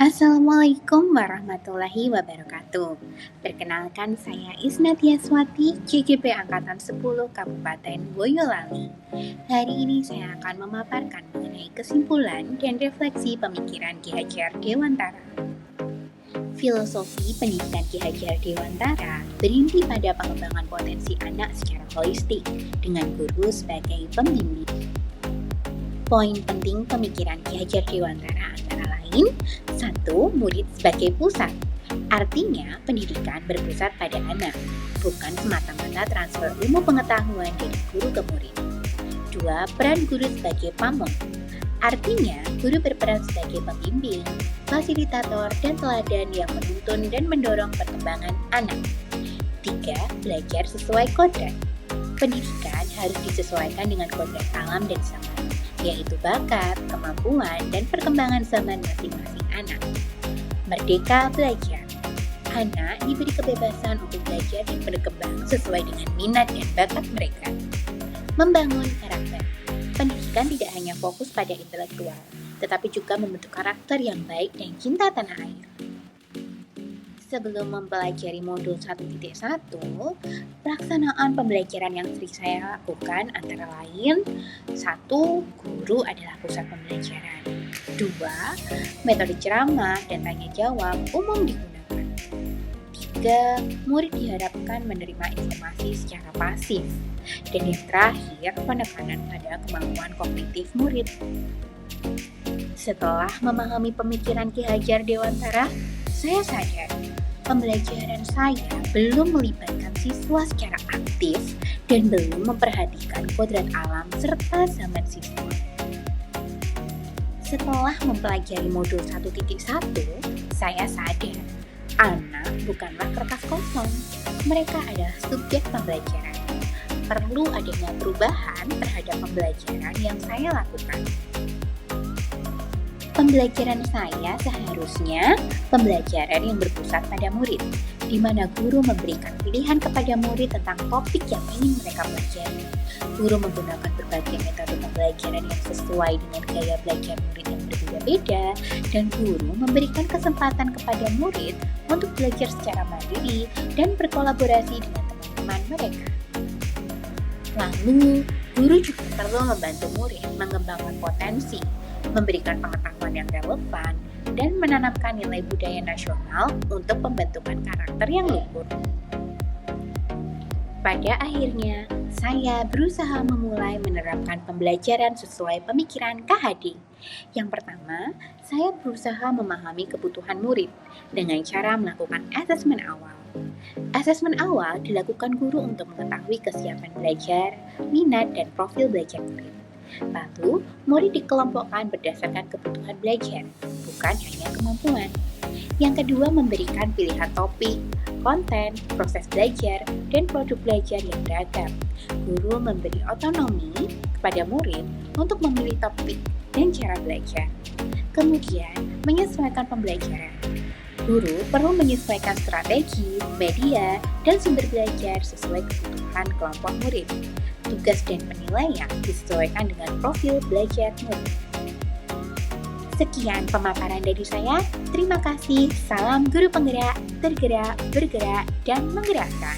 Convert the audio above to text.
Assalamualaikum warahmatullahi wabarakatuh. Perkenalkan, saya Isnatia Swati, CGP Angkatan 10 Kabupaten Boyolali. Hari ini saya akan memaparkan mengenai kesimpulan dan refleksi pemikiran Ki Hajar Dewantara. Filosofi pendidikan Ki Hajar Dewantara berinti pada pengembangan potensi anak secara holistik dengan guru sebagai pembimbing. Poin penting pemikiran Ki Hajar Dewantara antara lain: 1. Murid sebagai pusat. Artinya, pendidikan berpusat pada anak, bukan semata-mata transfer ilmu pengetahuan dari guru ke murid. 2. Peran guru sebagai pamong. Artinya, guru berperan sebagai pembimbing, fasilitator, dan teladan yang menuntun dan mendorong perkembangan anak. 3. Belajar sesuai kodrat. Pendidikan harus disesuaikan dengan kodrat alam dan zaman, yaitu bakat, kemampuan, dan perkembangan zaman masing-masing anak. Merdeka belajar. Anak diberi kebebasan untuk belajar dan berkembang sesuai dengan minat dan bakat mereka. Membangun karakter. Pendidikan tidak hanya fokus pada intelektual, tetapi juga membentuk karakter yang baik dan cinta tanah air. Sebelum mempelajari modul 1.1, pelaksanaan pembelajaran yang sering saya lakukan antara lain: 1. Guru adalah pusat pembelajaran. 2. Metode ceramah dan tanya jawab umum digunakan. 3. Murid diharapkan menerima informasi secara pasif. Dan yang terakhir, penekanan pada kemampuan kognitif murid. Setelah memahami pemikiran Ki Hajar Dewantara, saya sadar pembelajaran saya belum melibatkan siswa secara aktif dan belum memperhatikan kodrat alam serta zaman siswa. Setelah mempelajari modul 1.1, saya sadar anak bukanlah kertas kosong, mereka adalah subjek pembelajaran. Perlu adanya perubahan terhadap pembelajaran yang saya lakukan. Pembelajaran saya seharusnya pembelajaran yang berpusat pada murid, di mana guru memberikan pilihan kepada murid tentang topik yang ingin mereka pelajari. Guru menggunakan berbagai metode pembelajaran yang sesuai dengan gaya belajar murid yang berbeda-beda, dan guru memberikan kesempatan kepada murid untuk belajar secara mandiri dan berkolaborasi dengan teman-teman mereka. Lalu, guru juga perlu membantu murid mengembangkan potensi, memberikan pengetahuan yang relevan, dan menanamkan nilai budaya nasional untuk pembentukan karakter yang luhur. Pada akhirnya, saya berusaha memulai menerapkan pembelajaran sesuai pemikiran KHD. Yang pertama, saya berusaha memahami kebutuhan murid dengan cara melakukan asesmen awal. Asesmen awal dilakukan guru untuk mengetahui kesiapan belajar, minat, dan profil belajar murid. Lalu, murid dikelompokkan berdasarkan kebutuhan belajar, bukan hanya kemampuan. Yang kedua, memberikan pilihan topik, konten, proses belajar, dan produk belajar yang beragam. Guru memberi otonomi kepada murid untuk memilih topik dan cara belajar. Kemudian, menyesuaikan pembelajaran. Guru perlu menyesuaikan strategi, media, dan sumber belajar sesuai kebutuhan kelompok murid. Tugas dan penilaian disesuaikan dengan profil belajar murid. Sekian pemaparan dari saya. Terima kasih. Salam guru penggerak, tergerak, bergerak, dan menggerakkan.